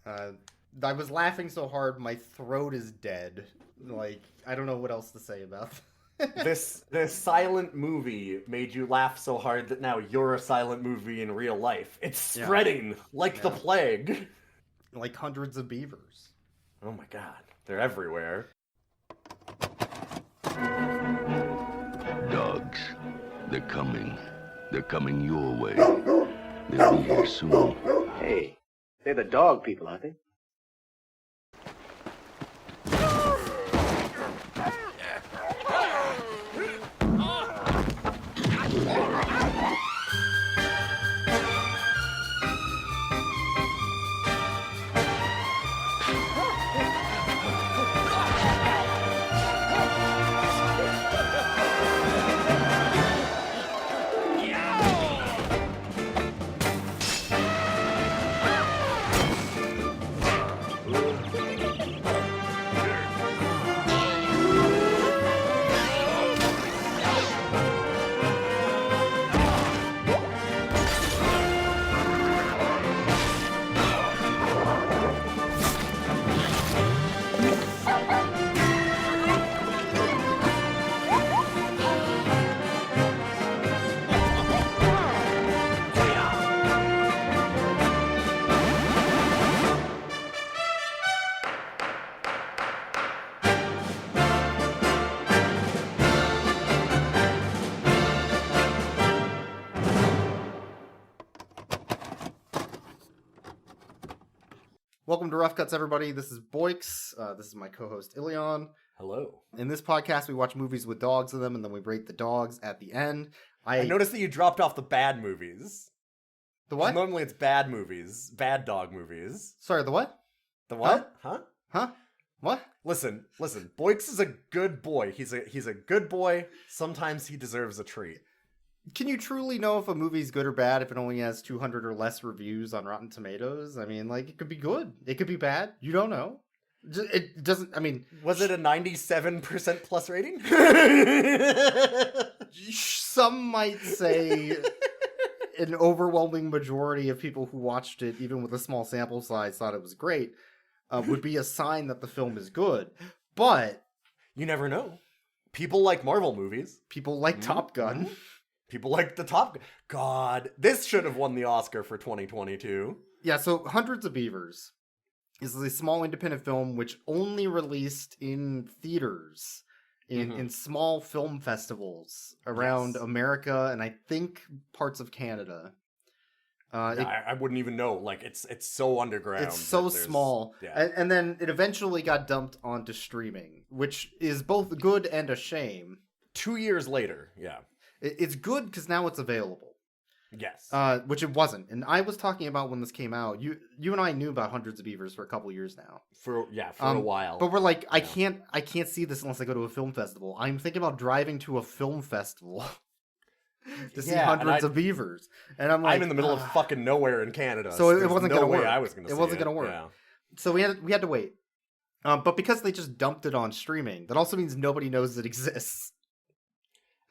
Uh, I was laughing so hard, my throat is dead. Like, I don't know what else to say about This silent movie made you laugh so hard that now you're a silent movie in real life. It's Yeah. spreading like the Yeah. plague. Like hundreds of beavers. Oh my god, they're everywhere. Dogs, they're coming. They're coming your way. They'll be here soon. Hey, they're the dog people, aren't they? Welcome to Rough Cuts, everybody. This is Boix. This is my co-host, Ilion. Hello. In this podcast, we watch movies with dogs in them, and then we rate the dogs at the end. I noticed that you dropped off the bad movies. The what? Normally it's bad movies. Bad dog movies. Sorry, the what? The what? Huh? Huh? What? Listen. Boix is a good boy. He's a good boy. Sometimes he deserves a treat. Can you truly know if a movie's good or bad if it only has 200 or less reviews on Rotten Tomatoes? I mean, like, it could be good. It could be bad. You don't know. It doesn't, I mean... Was it a 97% plus rating? Some might say an overwhelming majority of people who watched it, even with a small sample size, thought it was great, would be a sign that the film is good. But... You never know. People like Marvel movies. People like Top Gun. People like the Top Gun. God, this should have won the Oscar for 2022. Yeah, so Hundreds of Beavers is a small independent film which only released in theaters, in small film festivals around America and I think parts of Canada. I wouldn't even know. Like, it's so underground. It's so small. Yeah. And then it eventually got dumped onto streaming, which is both good and a shame. 2 years later, yeah. It's good because now it's available. Yes. Which it wasn't. And I was talking about when this came out. You and I knew about Hundreds of Beavers for a couple years now. For a while. But we're like, I can't see this unless I go to a film festival. I'm thinking about driving to a film festival to see Hundreds of Beavers. And I'm like, I'm in the middle of fucking nowhere in Canada. So it wasn't no gonna way work. I was gonna see it wasn't gonna work. Yeah. So we had to wait. But because they just dumped it on streaming, that also means nobody knows it exists.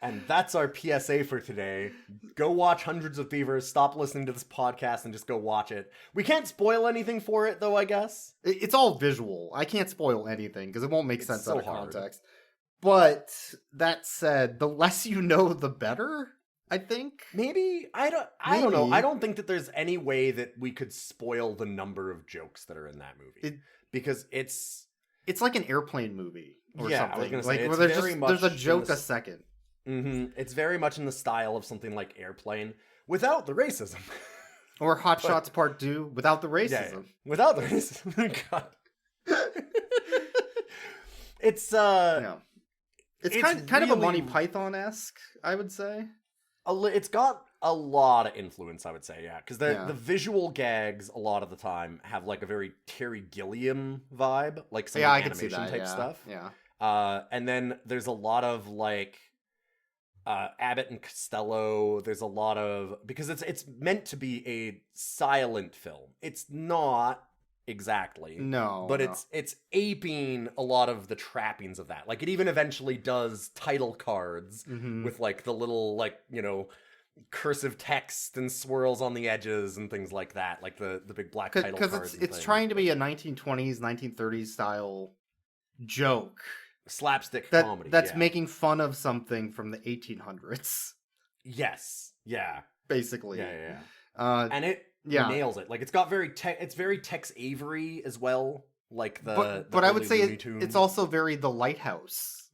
And that's our PSA for today. Go watch Hundreds of Beavers. Stop listening to this podcast and just go watch it. We can't spoil anything for it, though, I guess. It's all visual. I can't spoil anything because it won't make sense so out of hard. context. But that said, the less you know, the better, I think. Maybe. I don't know. I don't think that there's any way that we could spoil the number of jokes that are in that movie. Because it's like an airplane movie or something. I was gonna say, like, it's where very much there's a joke a second. Mm-hmm. It's very much in the style of something like Airplane, without the racism. Or Hot Shots Part 2, without the racism. Yeah. Without the racism. God. It's kind really, of a Monty Python-esque, I would say. It's got a lot of influence, I would say, yeah. Because the visual gags, a lot of the time, have like a very Terry Gilliam vibe, like some animation type stuff. Yeah. And then there's a lot of like Abbott and Costello. There's a lot of, because it's meant to be a silent film. It's not exactly. No. But it's aping a lot of the trappings of that. Like, it even eventually does title cards with like the little, like, you know, cursive text and swirls on the edges and things like that, like the big black title cards. Because it's trying to be a 1920s, 1930s style joke. Slapstick comedy. That's making fun of something from the 1800s. Yes. Yeah. Basically. Yeah. And it nails it. Like it's got it's very Tex Avery as well. Like but I would say it's also very The Lighthouse.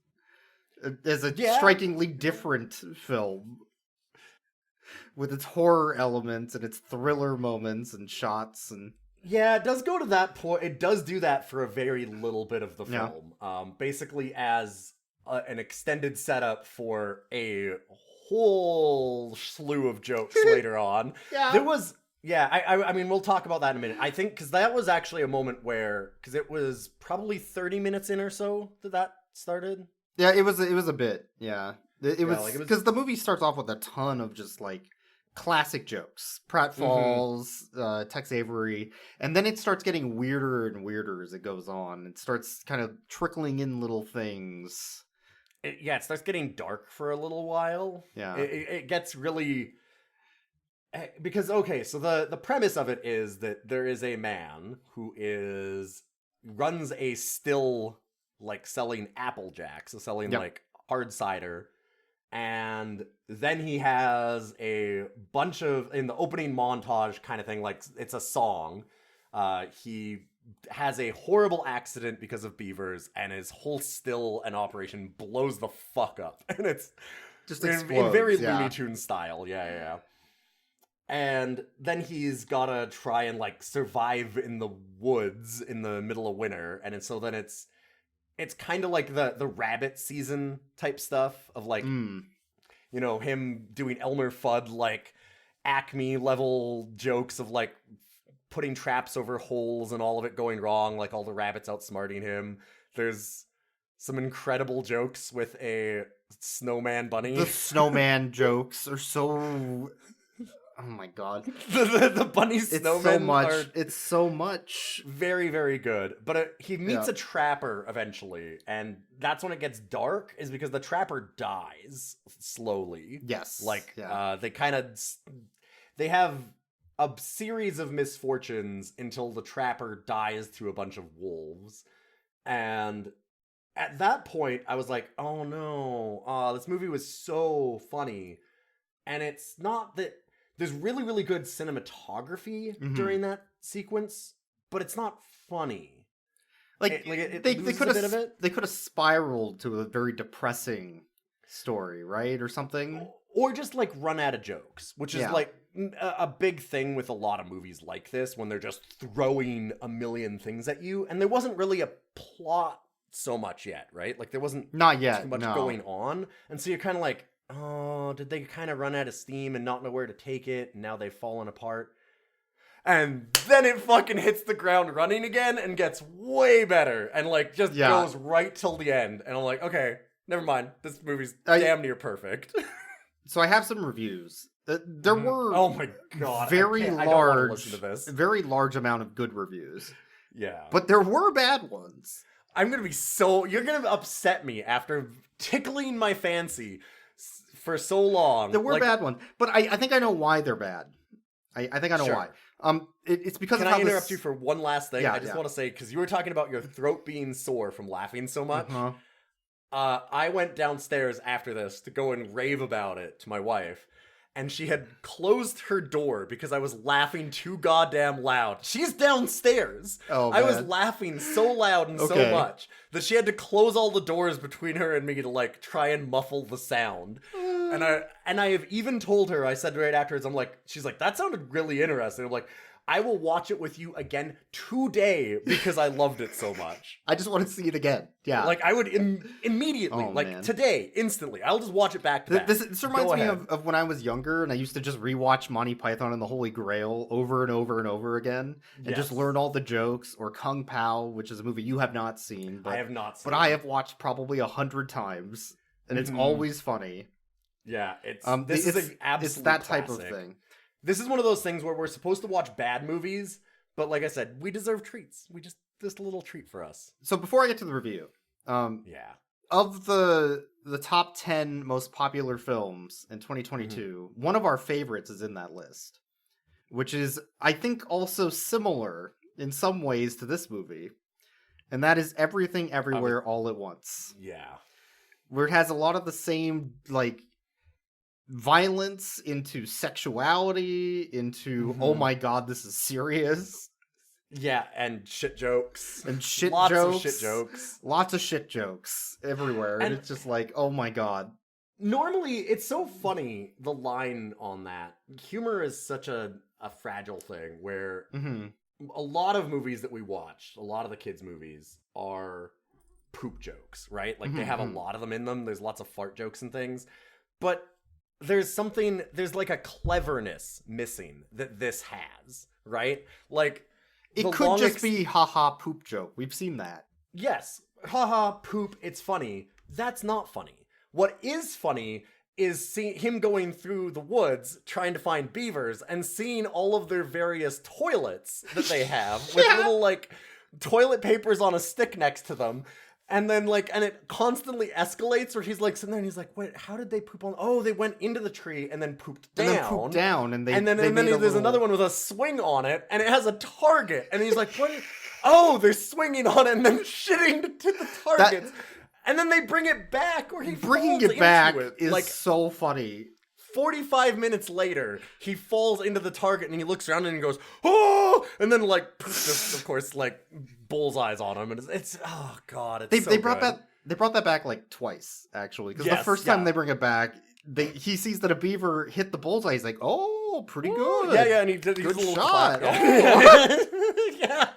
As a strikingly different film. With its horror elements and its thriller moments and shots and... Yeah, it does go to that point. It does do that for a very little bit of the film. Basically as an extended setup for a whole slew of jokes later on. Yeah. There was... Yeah, I mean, we'll talk about that in a minute. I think, because that was actually a moment where... Because it was probably 30 minutes in or so that started. Yeah, it was a bit, yeah. It was... Because the movie starts off with a ton of just, like... classic jokes. Pratfalls, Tex Avery, and then it starts getting weirder and weirder as it goes on. It starts kind of trickling in little things. It starts getting dark for a little while. Yeah. It gets really... Because, okay, so the premise of it is that there is a man who runs a still, like, selling Apple Jacks, so selling, like, hard cider. And then he has a bunch of, in the opening montage kind of thing, like it's a song. He has a horrible accident because of Beavers, and his whole still and operation blows the fuck up. And it's just in very Looney Tunes style. Yeah. And then he's gotta try and like survive in the woods in the middle of winter. And so then it's kind of like the rabbit season type stuff of like, you know, him doing Elmer Fudd, like Acme level jokes of like putting traps over holes and all of it going wrong, like all the rabbits outsmarting him. There's some incredible jokes with a snowman bunny. The snowman jokes are so... Oh my god. the bunny snowmen It's so much. Very, very good. But he meets a trapper eventually, and that's when it gets dark, is because the trapper dies slowly. Yes. Like, they have a series of misfortunes until the trapper dies to a bunch of wolves. And at that point, I was like, oh no, this movie was so funny. And it's not that... There's really, really good cinematography during that sequence, but it's not funny. They could have spiraled to a very depressing story, right, or something, or just like run out of jokes, which is like a big thing with a lot of movies like this when they're just throwing a million things at you, and there wasn't really a plot so much yet, right? Like there wasn't not yet too much going on, and so you're kind of like, oh, did they kind of run out of steam and not know where to take it, and now they've fallen apart? And then it fucking hits the ground running again and gets way better and like just goes right till the end. And I'm like, okay, never mind. This movie's damn near perfect. So I have some reviews. There were oh my god, very large amount of good reviews. Yeah, but there were bad ones. You're gonna upset me after tickling my fancy for so long. There were bad ones, but I think I know why they're bad. I think I know why. It's because Can of how I interrupt you for one last thing? Yeah, I just want to say, because you were talking about your throat being sore from laughing so much. I went downstairs after this to go and rave about it to my wife, and she had closed her door because I was laughing too goddamn loud. She's downstairs. Oh, I was laughing so loud and so much that she had to close all the doors between her and me to like try and muffle the sound. And I have even told her, I said right afterwards, she's like, that sounded really interesting. I'm like, I will watch it with you again today because I loved it so much. I just want to see it again. Yeah. Like, I would immediately, today, instantly. I'll just watch it back to back. This reminds me of when I was younger and I used to just rewatch Monty Python and the Holy Grail over and over and over again and just learn all the jokes, or Kung Pao, which is a movie you have not seen. But, I have not seen but I have watched probably 100 times, and it's always funny. Yeah, it's an absolute It's that type classic. of thing. This is one of those things where we're supposed to watch bad movies, but like I said, we deserve treats. This a little treat for us. So before I get to the review, of the the top 10 most popular films in 2022, one of our favorites is in that list, which is, I think, also similar in some ways to this movie. And that is Everything Everywhere All at Once. Yeah. Where it has a lot of the same, like, violence into sexuality, into, oh my god, this is serious. Yeah, and shit jokes. And shit Lots jokes. of shit jokes. Lots of shit jokes everywhere. And it's just like, oh my god. Normally, it's so funny, the line on that. Humor is such a fragile thing where a lot of movies that we watch, a lot of the kids' movies, are poop jokes, right? Like, they have a lot of them in them. There's lots of fart jokes and things. But there's like a cleverness missing that this has, right? Like, it could just be haha poop joke. We've seen that. Yes. Haha, poop, it's funny. That's not funny. What is funny is him going through the woods trying to find beavers and seeing all of their various toilets that they have with little, like, toilet papers on a stick next to them. And then, like, and it constantly escalates where he's, like, sitting there and he's like, wait, how did they poop on? Oh, they went into the tree and then pooped down. And then pooped down. And then there's another one with a swing on it and it has a target. And he's like, what? Oh, they're swinging on it and then shitting to the targets. And then they bring it back or he bringing falls it back into it. is like, so funny. 45 minutes later, he falls into the target and he looks around and he goes, oh! And then, like, just, of course, like, bullseyes on him. And it's oh, God, it's they brought that back, like, twice, actually. Because the first time they bring it back, he sees that a beaver hit the bullseye. He's like, oh, pretty good. Yeah, and he did a little shot. Oh. yeah.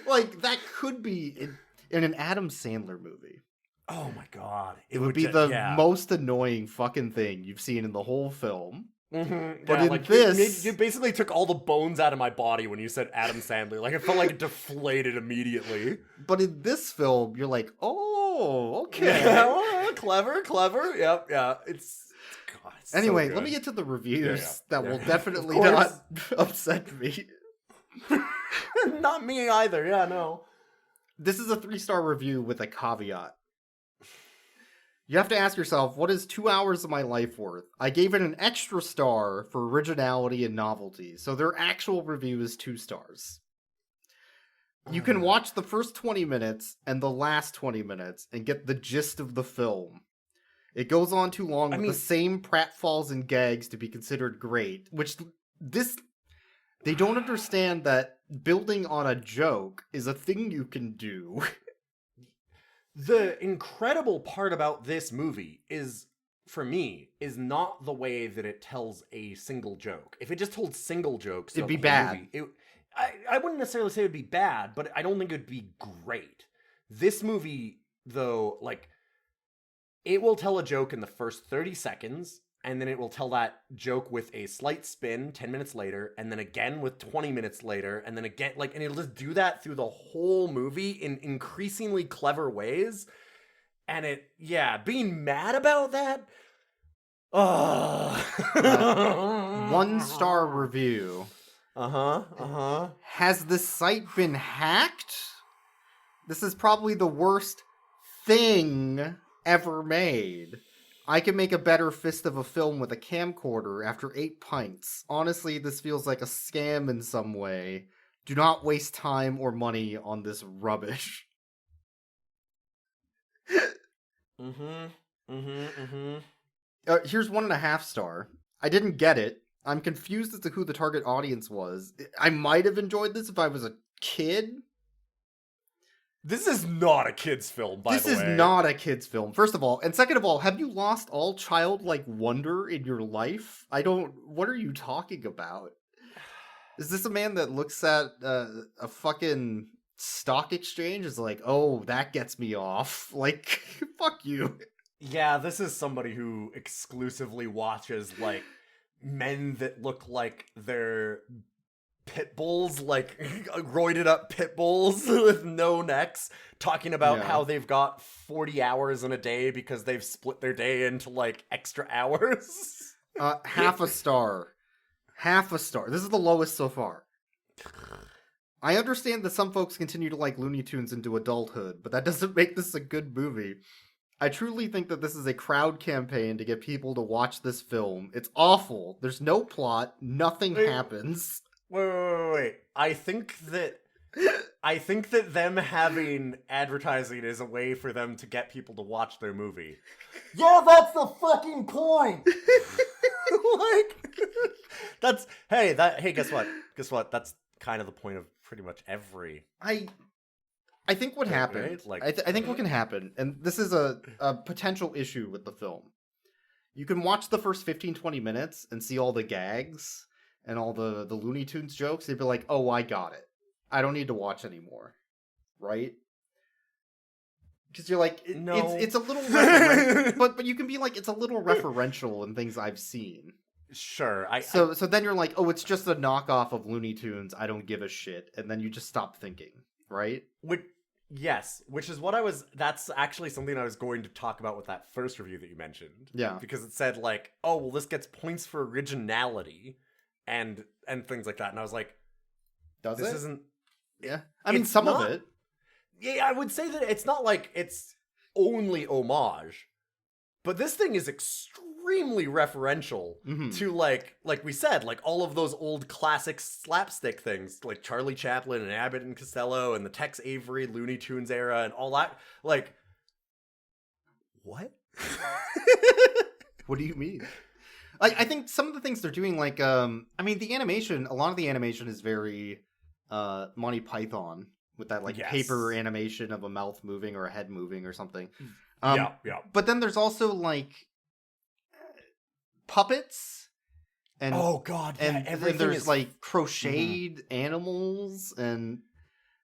Like, that could be in an Adam Sandler movie. Oh my god. It would be the most annoying fucking thing you've seen in the whole film. Mm-hmm. But in this... You basically took all the bones out of my body when you said Adam Sandler. Like, I felt like it deflated immediately. But in this film, you're like, oh, okay. Yeah, clever. Yep, yeah. It's anyway, so let me get to the reviews that will definitely not not upset me. Not me either, yeah, no. This is a 3-star review with a caveat. You have to ask yourself, what is 2 hours of my life worth? I gave it an extra star for originality and novelty, so their actual review is 2 stars. You can watch the first 20 minutes and the last 20 minutes and get the gist of the film. It goes on too long with the same pratfalls and gags to be considered great, which they don't understand that building on a joke is a thing you can do. The incredible part about this movie is, for me, is not the way that it tells a single joke. If it just told single jokes, it'd be bad. I wouldn't necessarily say it would be bad, but I don't think it would be great. This movie, though, like, it will tell a joke in the first 30 seconds, and then it will tell that joke with a slight spin 10 minutes later, and then again with 20 minutes later, and then again, like, and it'll just do that through the whole movie in increasingly clever ways. And being mad about that, 1-star review. Has this site been hacked? This is probably the worst thing ever made. I can make a better fist of a film with a camcorder after 8 pints. Honestly, this feels like a scam in some way. Do not waste time or money on this rubbish. Here's 1.5 star. I didn't get it. I'm confused as to who the target audience was. I might have enjoyed this if I was a kid. This is not a kid's film, by the way. This is not a kid's film, first of all. And second of all, have you lost all childlike wonder in your life? What are you talking about? Is this a man that looks at a fucking stock exchange? Is like, oh, that gets me off. Like, fuck you. Yeah, this is somebody who exclusively watches, like, men that look like they're pit bulls, like roided up pit bulls with no necks, talking about how they've got 40 hours in a day because they've split their day into, like, extra hours. Half a star. This is the lowest so far. I understand that some folks continue to like Looney Tunes into adulthood, but that doesn't make this a good movie. I truly think that this is a crowd campaign to get people to watch this film. It's awful. There's no plot. Nothing happens. Wait. I think that them having advertising is a way for them to get people to watch their movie. Yeah, that's the fucking point. Hey, guess what? That's kind of the point of pretty much every. I think what happened, right? Like, I think what can happen, and this is a potential issue with the film. You can watch the first 15-20 minutes and see all the gags and all the Looney Tunes jokes, and be like, oh, I got it. I don't need to watch anymore. Right? Because you're like, no. it's a little but you can be like, it's a little referential in things I've seen. Sure. So then you're like, oh, it's just a knockoff of Looney Tunes. I don't give a shit. And then you just stop thinking, right? Which is that's actually something I was going to talk about with that first review that you mentioned. Yeah. Because it said like, oh, well, this gets points for originality and things like that. And I was like, this isn't. Yeah. I mean, some of it. Yeah, I would say that it's not like it's only homage, but this thing is extremely referential to like we said, like all of those old classic slapstick things, like Charlie Chaplin and Abbott and Costello and the Tex Avery Looney Tunes era and all that. Like, what? What do you mean? I think some of the things they're doing, like, I mean, a lot of the animation is very Monty Python, with that like paper animation of a mouth moving or a head moving or something. Yeah. But then there's also like puppets, and oh god, yeah, and there's like crocheted animals, and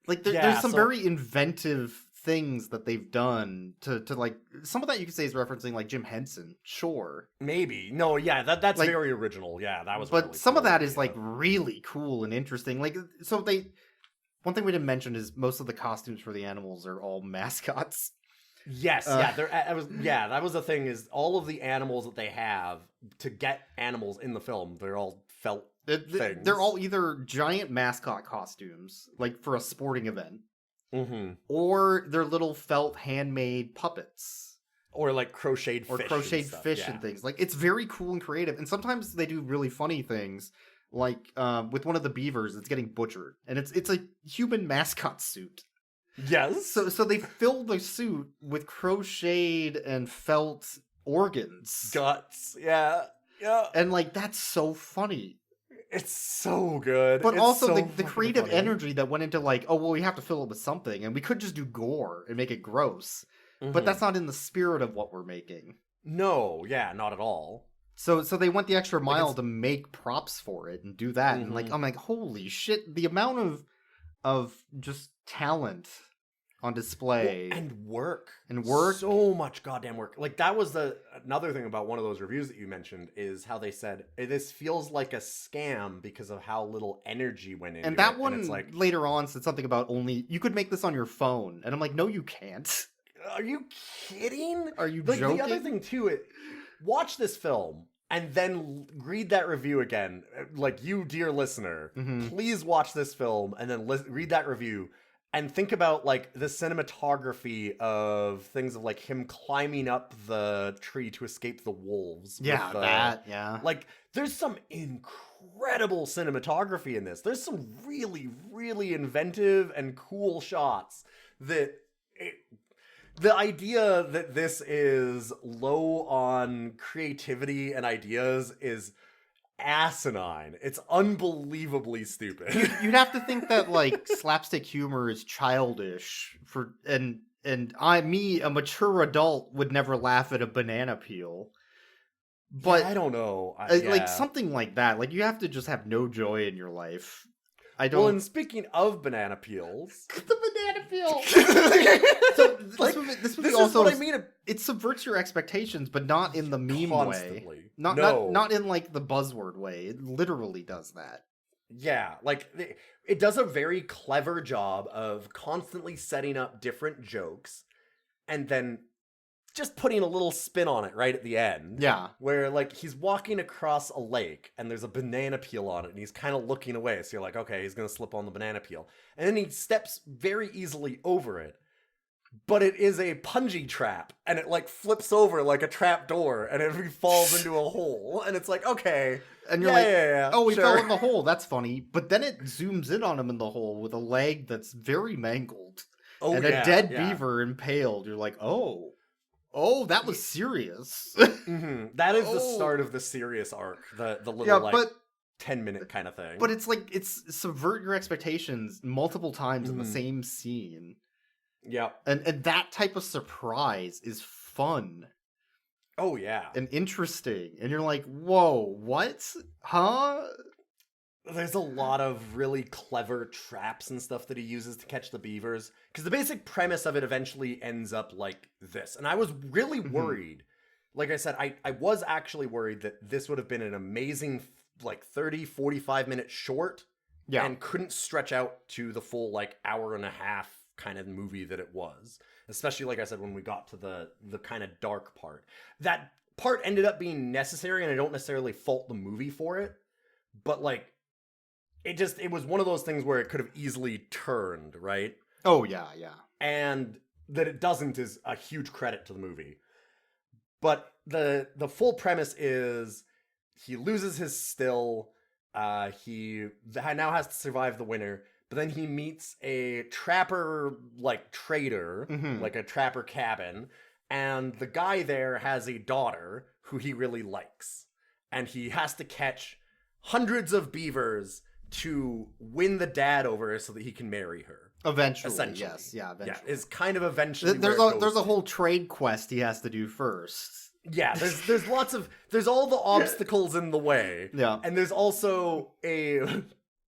like there's some very inventive things that they've done to like, some of that you could say is referencing like Jim Henson, sure, maybe. No, yeah, that's like, very original. Yeah, that was. But really some cool, of that is like really cool and interesting. Like, so one thing we didn't mention is most of the costumes for the animals are all mascots. Yes, that was the thing, is all of the animals that they have to get animals in the film, they're all felt things. They're all either giant mascot costumes, like for a sporting event, or they're little felt handmade puppets. Or like crocheted fish and things. Like, it's very cool and creative. And sometimes they do really funny things. Like with one of the beavers that's getting butchered, and it's a human mascot suit. Yes. So they fill the suit with crocheted and felt organs, guts. Yeah. And like, that's so funny. It's so good. But it's also so the creative funny energy that went into like, oh well, we have to fill it with something, and we could just do gore and make it gross. But that's not in the spirit of what we're making. No, yeah, not at all. So they went the extra mile to make props for it and do that. And like, I'm like, holy shit, the amount of just talent on display. And work. So much goddamn work. Like, that was another thing about one of those reviews that you mentioned, is how they said, this feels like a scam because of how little energy went into it. And that one, and it's like, later on, said something about you could make this on your phone. And I'm like, no, you can't. Are you kidding? Are you joking? The other thing, too, watch this film and then read that review again. Like, you, dear listener, please watch this film and then read that review and think about, like, the cinematography of things of, like, him climbing up the tree to escape the wolves. Yeah. Like, there's some incredible cinematography in this. There's some really, really inventive and cool shots that... The idea that this is low on creativity and ideas is asinine. It's unbelievably stupid. You'd have to think that like slapstick humor is childish and a mature adult, would never laugh at a banana peel. But I don't know. Like something like that. Like, you have to just have no joy in your life. I don't. Well, and speaking of banana peels, the banana peel. So this movie also, what I mean. It subverts your expectations, but not in the meme constantly. way. Not in like the buzzword way. It literally does that. Yeah, like it does a very clever job of constantly setting up different jokes, and then just putting a little spin on it right at the end. Yeah. Where, like, he's walking across a lake, and there's a banana peel on it, and he's kind of looking away, so you're like, okay, he's gonna slip on the banana peel. And then he steps very easily over it, but it is a punji trap, and it, like, flips over like a trap door, and it falls into a hole, and it's like, okay. And you're oh, he fell in the hole, that's funny. But then it zooms in on him in the hole with a leg that's very mangled. Oh, and a dead beaver impaled. You're like, oh, that was serious. That is the start of the serious arc, the little 10-minute kind of thing. But it's like it's subvert your expectations multiple times in the same scene. Yeah, and that type of surprise is fun. Oh yeah, and interesting, and you're like, whoa, what? Huh? There's a lot of really clever traps and stuff that he uses to catch the beavers. Because the basic premise of it eventually ends up like this. And I was really worried. Like I said, I was actually worried that this would have been an amazing, like, 30, 45-minute short. Yeah. And couldn't stretch out to the full, like, hour and a half kind of movie that it was. Especially, like I said, when we got to the kind of dark part. That part ended up being necessary, and I don't necessarily fault the movie for it. But, like, it was one of those things where it could have easily turned, right? Oh, yeah, yeah. And that it doesn't is a huge credit to the movie. But the full premise is he loses his still. He now has to survive the winter. But then he meets a trapper, like, trader, like a trapper cabin. And the guy there has a daughter who he really likes. And he has to catch hundreds of beavers to win the dad over so that he can marry her. Eventually, yes. Yeah, eventually. Yeah, is kind of eventually there's a whole trade quest he has to do first. Yeah, there's all the obstacles in the way. Yeah. And there's also a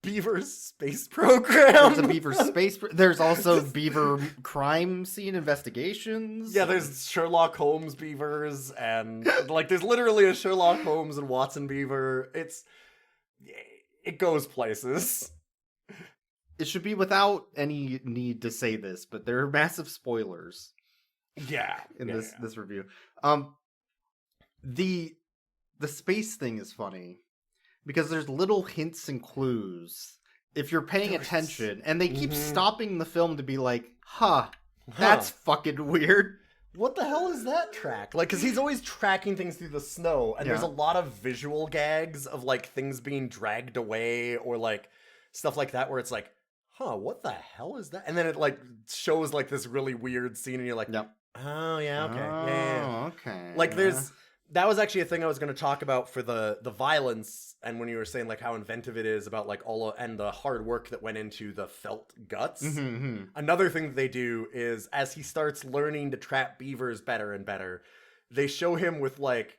Beavers space program. There's a Beaver space. There's also Beaver crime scene investigations. Yeah, there's Sherlock Holmes Beavers, and like there's literally a Sherlock Holmes and Watson Beaver. It goes places. It should be without any need to say this, but there are massive spoilers. Yeah, in this review. The space thing is funny because there's little hints and clues if you're paying attention, and they keep stopping the film to be like, that's fucking weird. What the hell is that track? Like, because he's always tracking things through the snow, and there's a lot of visual gags of, like, things being dragged away or, like, stuff like that where it's like, what the hell is that? And then it, like, shows, like, this really weird scene, and you're like, oh, yeah, okay. Yeah. Okay. Like, that was actually a thing I was going to talk about for the violence, and when you were saying, like, how inventive it is about, like, and the hard work that went into the felt guts. Another thing that they do is, as he starts learning to trap beavers better and better, they show him with, like,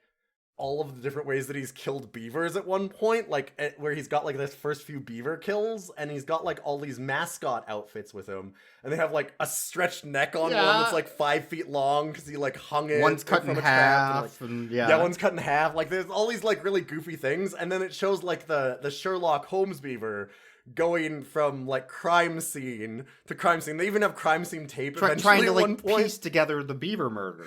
all of the different ways that he's killed beavers at one point, like, where he's got, like, this first few beaver kills, and he's got, like, all these mascot outfits with him, and they have, like, a stretched neck on one that's, like, 5 feet long, because he, like, hung it. One's cut in half, yeah, one's cut in half. Like, there's all these, like, really goofy things, and then it shows, like, the Sherlock Holmes beaver going from, like, crime scene to crime scene. They even have crime scene tape eventually trying to, at like, one point. piece together the beaver murder.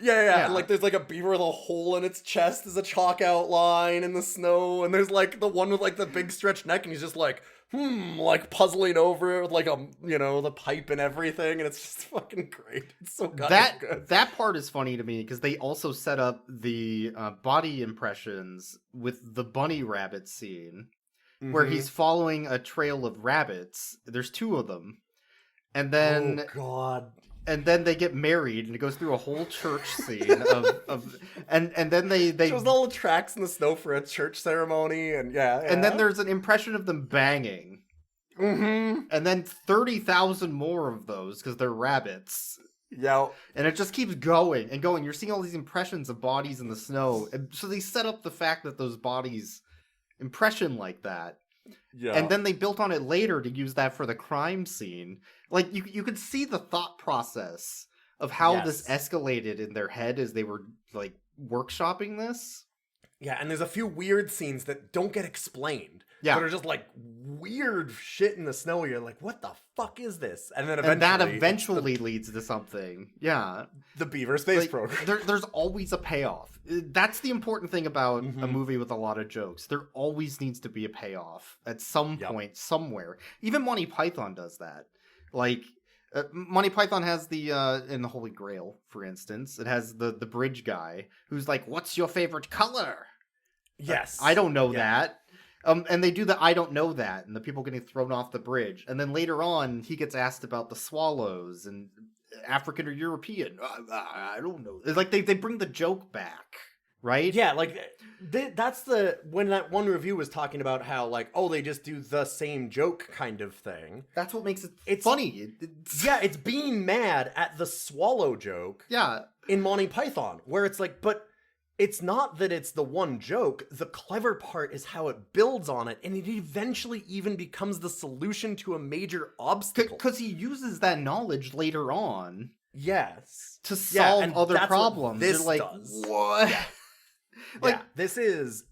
Yeah. And, like, there's, like, a beaver with a hole in its chest as a chalk outline in the snow, and there's, like, the one with, like, the big stretched neck, and he's just, like, like, puzzling over it with, like, the pipe and everything, and it's just fucking great. It's so goddamn good. That part is funny to me, because they also set up the body impressions with the bunny rabbit scene, where he's following a trail of rabbits. There's 2 of them. And then... Oh, God. And then they get married, and it goes through a whole church scene and then they shows all the tracks in the snow for a church ceremony, and and then there's an impression of them banging, and then 30,000 more of those because they're rabbits. Yeah, and it just keeps going and going. You're seeing all these impressions of bodies in the snow, and so they set up the fact that those bodies impression like that. Yeah. And then they built on it later to use that for the crime scene. Like, you could see the thought process of how this escalated in their head as they were, like, workshopping this. Yeah, and there's a few weird scenes that don't get explained. Yeah. that are just like weird shit in the snow. Where you're like, what the fuck is this? And then eventually leads to something. Yeah. the Beaver space Like, program. there's always a payoff. That's the important thing about a Mhm. movie with a lot of jokes. There always needs to be a payoff at some Yep. point, somewhere. Even Monty Python does that. Like, Monty Python has in the Holy Grail, for instance, it has the bridge guy who's like, "What's your favorite color?" Yes, I don't know Yeah. that. And they do the "I don't know that," and the people getting thrown off the bridge. And then later on, he gets asked about the swallows and African or European. I don't know. It's like they bring the joke back, right? Yeah, like that's when that one review was talking about how like, oh, they just do the same joke kind of thing. That's what makes it It's- funny. Yeah, it's being mad at the swallow joke Yeah. in Monty Python, where it's like, but it's not that it's the one joke. The clever part is how it builds on it, and it eventually even becomes the solution to a major obstacle. Because he uses that knowledge later on Yes. to solve and other that's what problems. this You're like, does. what? Yeah. Like- Yeah, this is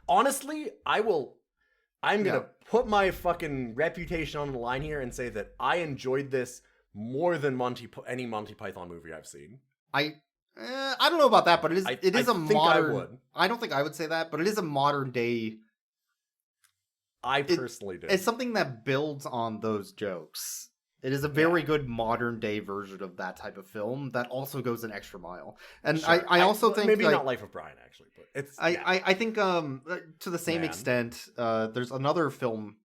honestly, I'm gonna put my fucking reputation on the line here and say that I enjoyed this more than any Monty Python movie I've seen. I don't know about that, but it is I a think modern. I would. I don't think I would say that, but it is a modern day. I personally did. It's something that builds on those jokes. It is a very good modern day version of that type of film that also goes an extra mile. And Sure. I also think maybe like, not Life of Brian actually, but it's I think to the same Man. extent there's another film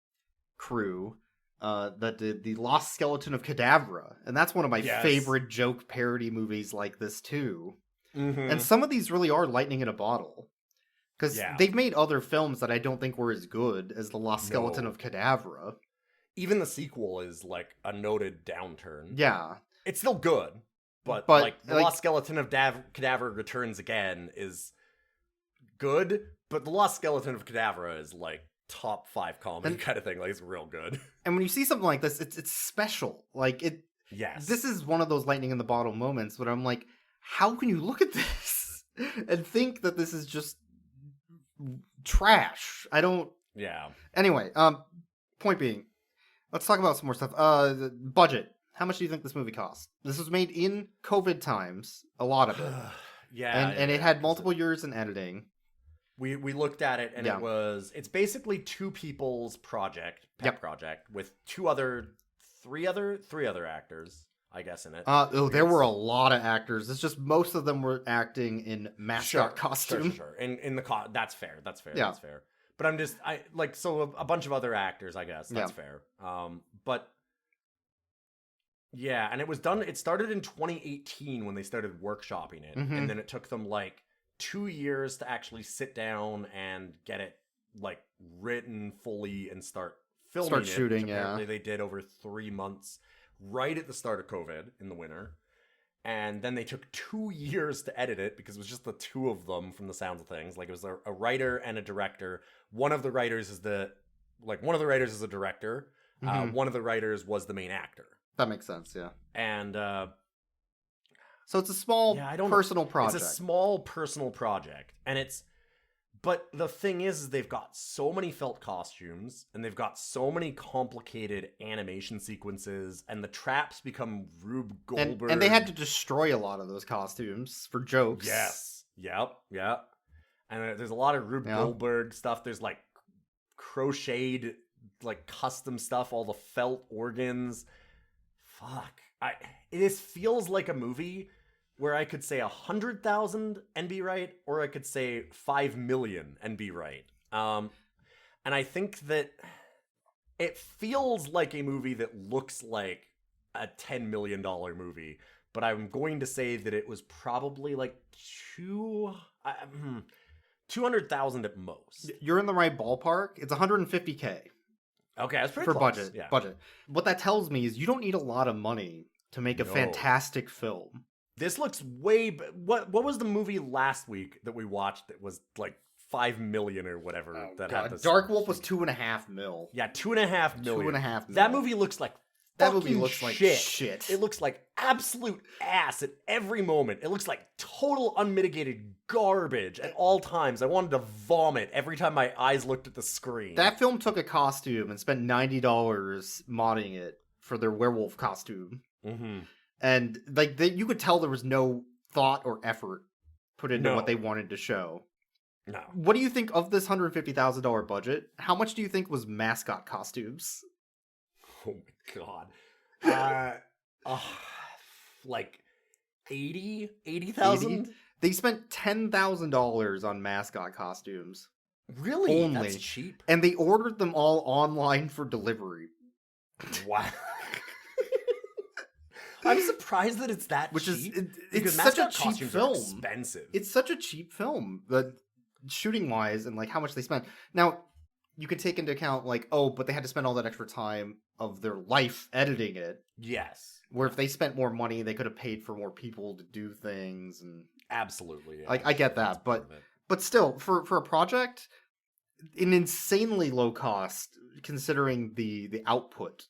crew that did The Lost Skeleton of Cadavra, and that's one of my Yes. favorite joke parody movies like this too. Mhm. And some of these really are lightning in a bottle. Because Yeah. they've made other films that I don't think were as good as The Lost Skeleton No. of Cadavra. Even the sequel is like a noted downturn. Yeah. It's still good, but like The Lost Skeleton of Cadaver Returns Again is good, but The Lost Skeleton of Cadavra is like top 5 comedy And- kind of thing. Like it's real good. And when you see something like this, it's special. Like Yes. this is one of those lightning in the bottle moments where I'm like, how can you look at this and think that this is just trash? I don't. Yeah. Anyway, point being, let's talk about some more stuff. The budget. How much do you think this movie cost? This was made in COVID times, a lot of it, Yeah. and it had multiple years in editing. We looked at it and Yeah. it's basically two people's project, Yep. project with three other actors, I guess, in it. There were a lot of actors. It's just most of them were acting in mascot costume. Sure. In the that's fair. That's fair. Yeah. That's fair. But I'm just a bunch of other actors, I guess. That's fair. But yeah, and it started in 2018 when they started workshopping it, Mhm. and then it took them like 2 years to actually sit down and get it like written fully and start filming Start it, shooting, which yeah. apparently they did over 3 months right at the start of COVID in the winter. And then they took 2 years to edit it because it was just the two of them from the sounds of things. Like it was a writer and a director. One of the writers is a director. Mhm. One of the writers was the main actor. That makes sense, yeah. And So it's a small personal project. It's a small personal project. But the thing is they've got so many felt costumes and they've got so many complicated animation sequences and the traps become Rube Goldberg. and they had to destroy a lot of those costumes for jokes. Yes. Yep. And there's a lot of Rube Goldberg stuff. There's like crocheted, like custom stuff, all the felt organs. Fuck. This feels like a movie where I could say 100,000 and be right, or I could say 5 million and be right. And I think that it feels like a movie that looks like a $10 million movie, but I'm going to say that it was probably like 200,000 at most. You're in the right ballpark. It's 150K Okay, that's pretty for close. budget. Yeah. Budget. What that tells me is you don't need a lot of money to make a No. fantastic film. This looks way. What was the movie last week that we watched that was like 5 million or whatever? Had this. Dark Wolf was 2.5 mil. Yeah, 2.5 million. 2.5 mil. That movie looks like That movie fucking looks like shit. shit. It looks like absolute ass at every moment. It looks like total unmitigated garbage at all times. I wanted to vomit every time my eyes looked at the screen. That film took a costume and spent $90 modding it for their werewolf costume. Mm-hmm. And like you could tell there was no thought or effort put into what they wanted to show. No. What do you think of this $150,000 budget? How much do you think was mascot costumes? Oh my god. Like 80,000? They spent $10,000 on mascot costumes. Really? Only. That's cheap. And they ordered them all online for delivery. Wow. I'm surprised that it's that Which cheap. it's such a cheap costumes are film. expensive. It's such a cheap film, the shooting wise and like how much they spent. Now, you could take into account like, oh, but they had to spend all that extra time of their life editing it. Yes. Where if they spent more money, they could have paid for more people to do things and Absolutely. Yeah. I get that, but still, for a project, an insanely low cost considering the output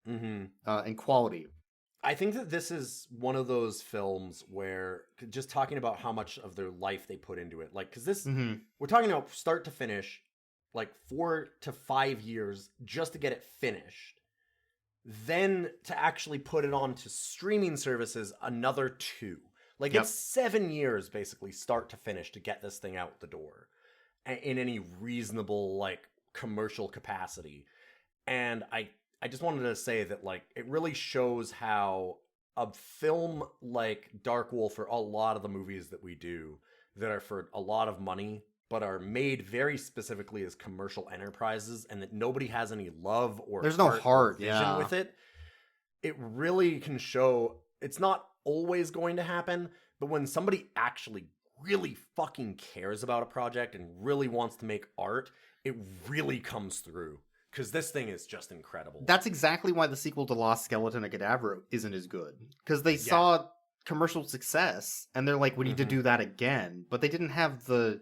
and quality. I think that this is one of those films where just talking about how much of their life they put into it, like, because this we're talking about start to finish, like 4 to 5 years just to get it finished, then to actually put it onto streaming services another 2. Like it's 7 years basically start to finish to get this thing out the door in any reasonable like commercial capacity. And I just wanted to say that like it really shows how a film like Dark Wolf, or a lot of the movies that we do that are for a lot of money but are made very specifically as commercial enterprises, and that nobody has any love or there's no heart vision with it. It really can show it's not always going to happen, but when somebody actually really fucking cares about a project and really wants to make art, it really comes through. Because this thing is just incredible. That's exactly why the sequel to Lost Skeleton and Cadavra isn't as good. Because they saw commercial success, and they're like, we need to do that again. But they didn't have the...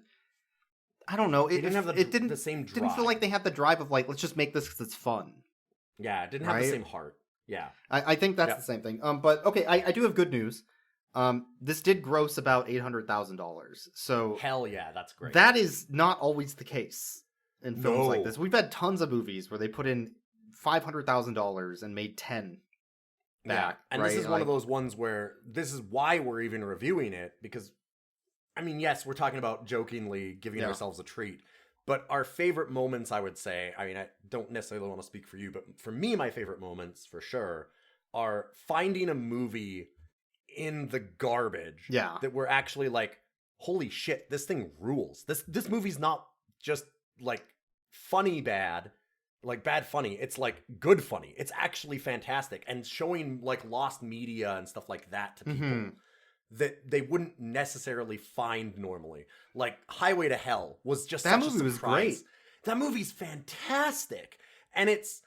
I don't know. It didn't have the same drive. Didn't feel like they had the drive of like, let's just make this because it's fun. Yeah, it didn't have the same heart. Yeah. I think that's the same thing. But okay, I do have good news. This did gross about $800,000. So... Hell yeah, that's great. That is not always the case in films like this. We've had tons of movies where they put in $500,000 and made 10 back. Yeah. And this is one of those ones where this is why we're even reviewing it, because I mean, yes, we're talking about jokingly giving ourselves a treat, but our favorite moments, I would say, I mean, I don't necessarily want to speak for you, but for me, my favorite moments for sure are finding a movie in the garbage that we're actually like, holy shit, this thing rules. This movie's not just like funny bad, like bad funny. It's like good funny. It's actually fantastic, and showing like lost media and stuff like that to people that they wouldn't necessarily find normally. Like Highway to Hell was just that such movie a surprise. was great. That movie's fantastic, and it's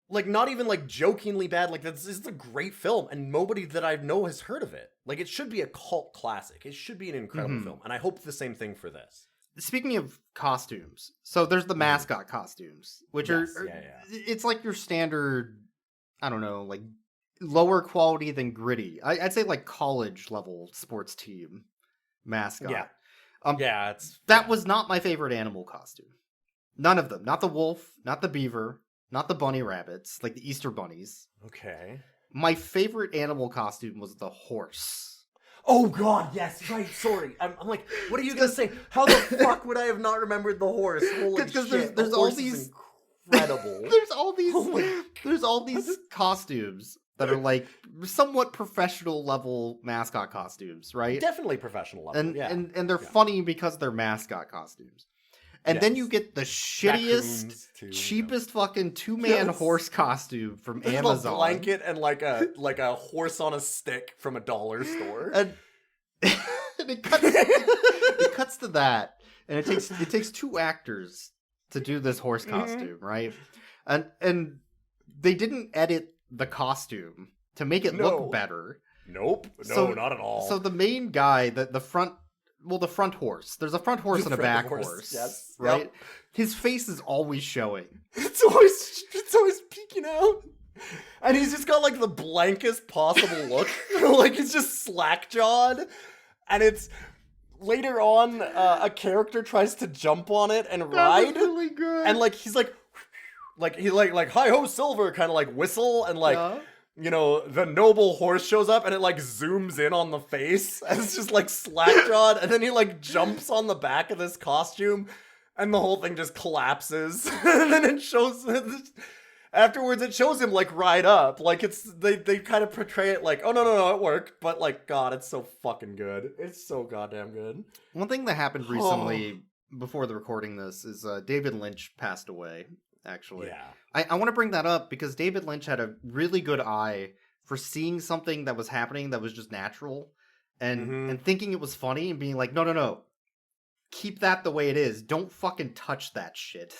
like not even like jokingly bad. Like this is a great film, and nobody that I know has heard of it. Like it should be a cult classic. It should be an incredible film, and I hope the same thing for this. Speaking of costumes, so there's the mascot costumes, which are it's like your standard, I don't know, like lower quality than Gritty. I'd say like college level sports team mascot. Yeah. That was not my favorite animal costume. None of them. Not the wolf, not the beaver, not the bunny rabbits, like the Easter bunnies. Okay. My favorite animal costume was the horse. Oh god, yes, right, sorry. I'm like, what are you gonna say? How the fuck would I have not remembered the horse? Holy shit, there's all these incredible. there's all these costumes that are like somewhat professional level mascot costumes, right? Definitely professional level, and they're funny because they're mascot costumes. And then you get the shittiest, cheapest fucking 2-man horse costume from Amazon. A blanket and like a horse on a stick from a dollar store. And it cuts to that, and it takes 2 actors to do this horse costume, right? And they didn't edit the costume to make it look better. Nope. No, not at all. So the main guy, the front horse. There's a front horse and a back horse. Yes. Right? Yep. His face is always showing. It's always peeking out. And he's just got like the blankest possible look. Like he's just slack-jawed. And it's later on, a character tries to jump on it and ride. That was really good. And like he's like he like hi ho silver kind of like whistle and like you know the noble horse shows up and it like zooms in on the face and it's just like slack-jawed and then he like jumps on the back of this costume and the whole thing just collapses and then it shows afterwards it shows him like ride up like it's they kind of portray it like oh no it worked but like god it's so fucking good, it's so goddamn good. One thing that happened recently before the recording this is David Lynch passed away. Actually, Yeah. I want to bring that up because David Lynch had a really good eye for seeing something that was happening that was just natural and thinking it was funny and being like, no, keep that the way it is. Don't fucking touch that shit.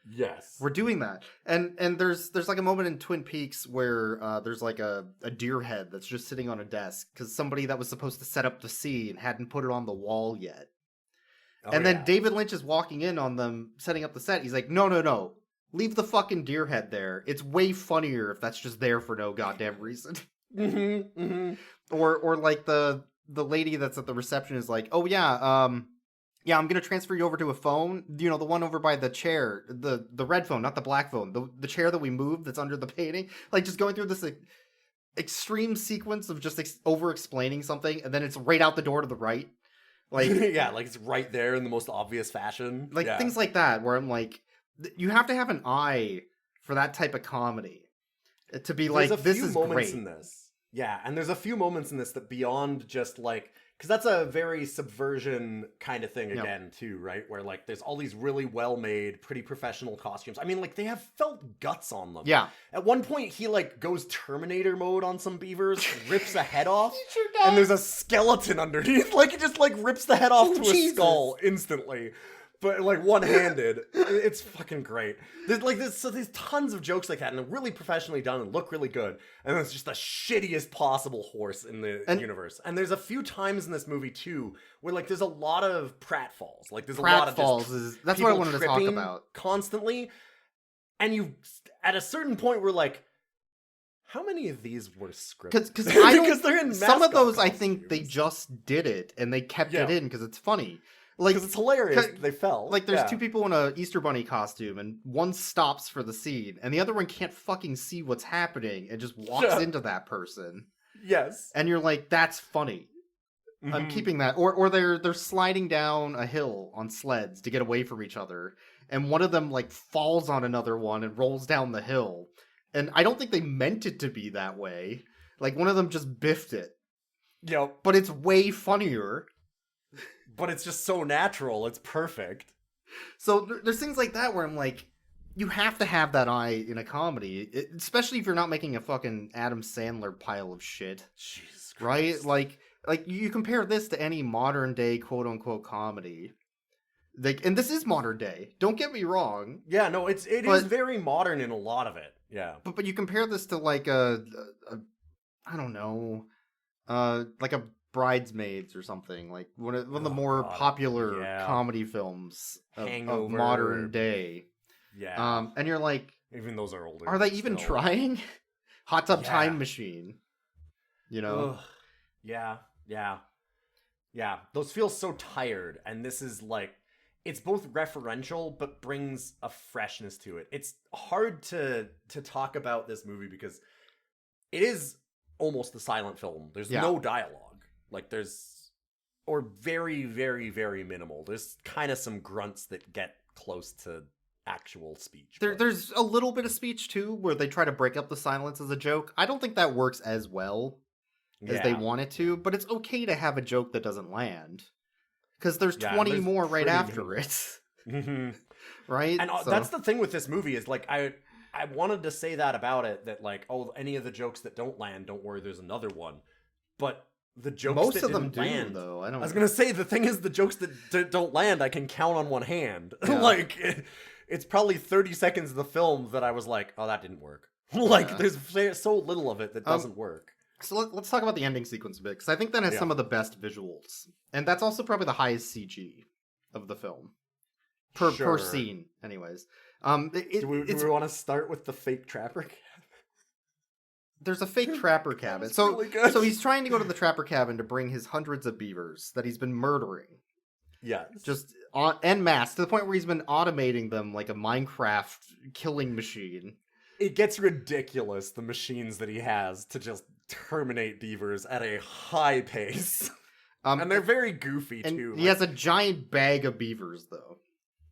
Yes. We're doing that. And there's like a moment in Twin Peaks where there's like a deer head that's just sitting on a desk because somebody that was supposed to set up the scene hadn't put it on the wall yet. And then David Lynch is walking in on them setting up the set. He's like, no. Leave the fucking deer head there. It's way funnier if that's just there for no goddamn reason. Or like the lady that's at the reception is like, oh yeah, I'm gonna transfer you over to a phone. You know, the one over by the chair, the red phone, not the black phone. The chair that we moved that's under the painting. Like just going through this extreme sequence of just over explaining something, and then it's right out the door to the right. Like yeah, like it's right there in the most obvious fashion. Like things like that, where I'm like, you have to have an eye for that type of comedy to be like, this is great. In this. Yeah, and there's a few moments in this that beyond just like, because that's a very subversion kind of thing again too, right? Where like there's all these really well-made, pretty professional costumes. I mean, like they have felt guts on them. Yeah. At one point, he like goes Terminator mode on some beavers, rips a head off, Sure does. and there's a skeleton underneath. Like he just like rips the head off to a skull instantly. But like one-handed, it's fucking great. There's tons of jokes like that, and they're really professionally done and look really good. And it's just the shittiest possible horse in the universe. And there's a few times in this movie too where like there's a lot of pratfalls. Like there's a lot of that's what I wanted to talk about constantly. And you, at a certain point, we're like, how many of these were scripted? Because they're in some of those, I costumes. think they just did it and they kept it in because it's funny. Like, because it's hilarious. They fell. Like, there's two people in a Easter Bunny costume, and one stops for the scene, and the other one can't fucking see what's happening and just walks into that person. Yes. And you're like, that's funny. I'm keeping that. Or they're sliding down a hill on sleds to get away from each other, and one of them like falls on another one and rolls down the hill. And I don't think they meant it to be that way. Like, one of them just biffed it. Yep. But it's way funnier. But it's just so natural. It's perfect. So there's things like that where I'm like, you have to have that eye in a comedy, especially if you're not making a fucking Adam Sandler pile of shit. Jesus Right? Christ. Like you compare this to any modern day quote unquote comedy. Like, and this is modern day. Don't get me wrong. Yeah, no, it is very modern in a lot of it. Yeah. But you compare this to like a I don't know, like a Bridesmaids or something, like one of the more popular comedy films of modern day. Yeah. And you're like, even those are older. Are they even trying? Hot Tub Time Machine. You know? Ugh. Yeah. Those feel so tired, and this is like, it's both referential but brings a freshness to it. It's hard to talk about this movie because it is almost a silent film. There's no dialogue. Like or very, very, very minimal. There's kind of some grunts that get close to actual speech. There's a little bit of speech too, where they try to break up the silence as a joke. I don't think that works as well as they want it to, but it's okay to have a joke that doesn't land. Because there's 20 more right after it. Right? And that's the thing with this movie is like, I wanted to say that about it, that like, oh, any of the jokes that don't land, don't worry, there's another one. But the jokes most that of them didn't do, land, though. I was gonna say the thing is the jokes that don't land I can count on one hand. Like it's probably 30 seconds of the film that I was like, oh, that didn't work. Like there's so little of it that doesn't work. So let's talk about the ending sequence a bit, because I think that has some of the best visuals, and that's also probably the highest CG of the film per scene. Anyways, do we want to start with the fake trapper? there's a fake trapper cabin. was So really good. so he's trying to go to the trapper cabin to bring his hundreds of beavers that he's been murdering. Yes. Just en masse, to the point where he's been automating them like a Minecraft killing machine. It gets ridiculous, the machines that he has to just terminate beavers at a high pace. And they're very goofy, and too. He has a giant bag of beavers, though.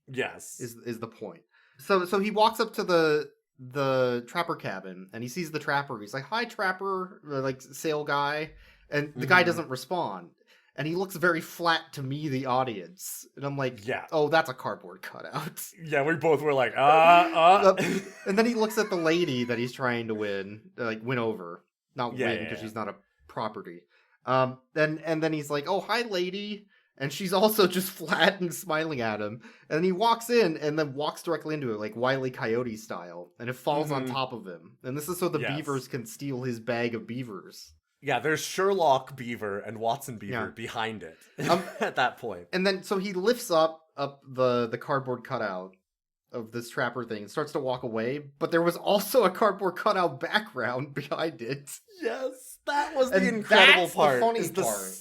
Yes. Is the point. So he walks up to the trapper cabin, and he sees the trapper. He's like, "Hi, trapper," like sail guy. And the guy doesn't respond. And he looks very flat to me, the audience. And I'm like, yeah. Oh, that's a cardboard cutout. Yeah, we both were like, And then he looks at the lady that he's trying to win over. Not win, because she's not a property. And then he's like, "Oh, hi, lady." And she's also just flat and smiling at him. And he walks in and then walks directly into it, like Wile E. Coyote style. And it falls on top of him. And this is so the beavers can steal his bag of beavers. Yeah, there's Sherlock Beaver and Watson Beaver behind it at that point. And then, so he lifts up the cardboard cutout of this trapper thing and starts to walk away. But there was also a cardboard cutout background behind it. Yes, that was the incredible part. The funny part.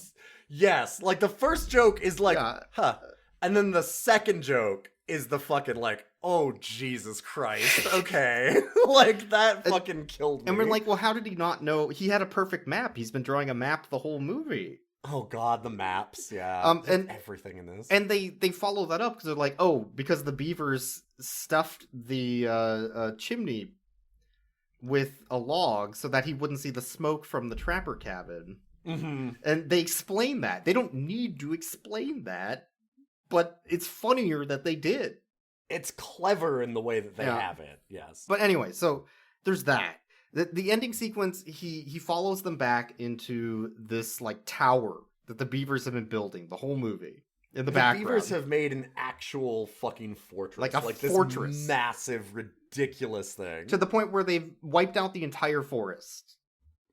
Yes, like the first joke is like, huh. And then the second joke is the fucking like, oh, Jesus Christ, okay. Like, that fucking killed me. And we're like, well, how did he not know? He had a perfect map. He's been drawing a map the whole movie. Oh, God, the maps, yeah. And everything in this. And they follow that up because they're like, oh, because the beavers stuffed the chimney with a log so that he wouldn't see the smoke from the trapper cabin. Mm-hmm. And they explain that. They don't need to explain that, but it's funnier that they did. It's clever in the way that they have it, yes. But anyway, so there's that. The ending sequence, he follows them back into this, like, tower that the beavers have been building the whole movie. In the background. The beavers have made an actual fucking fortress. Like a fortress. This massive, ridiculous thing. To the point where they've wiped out the entire forest.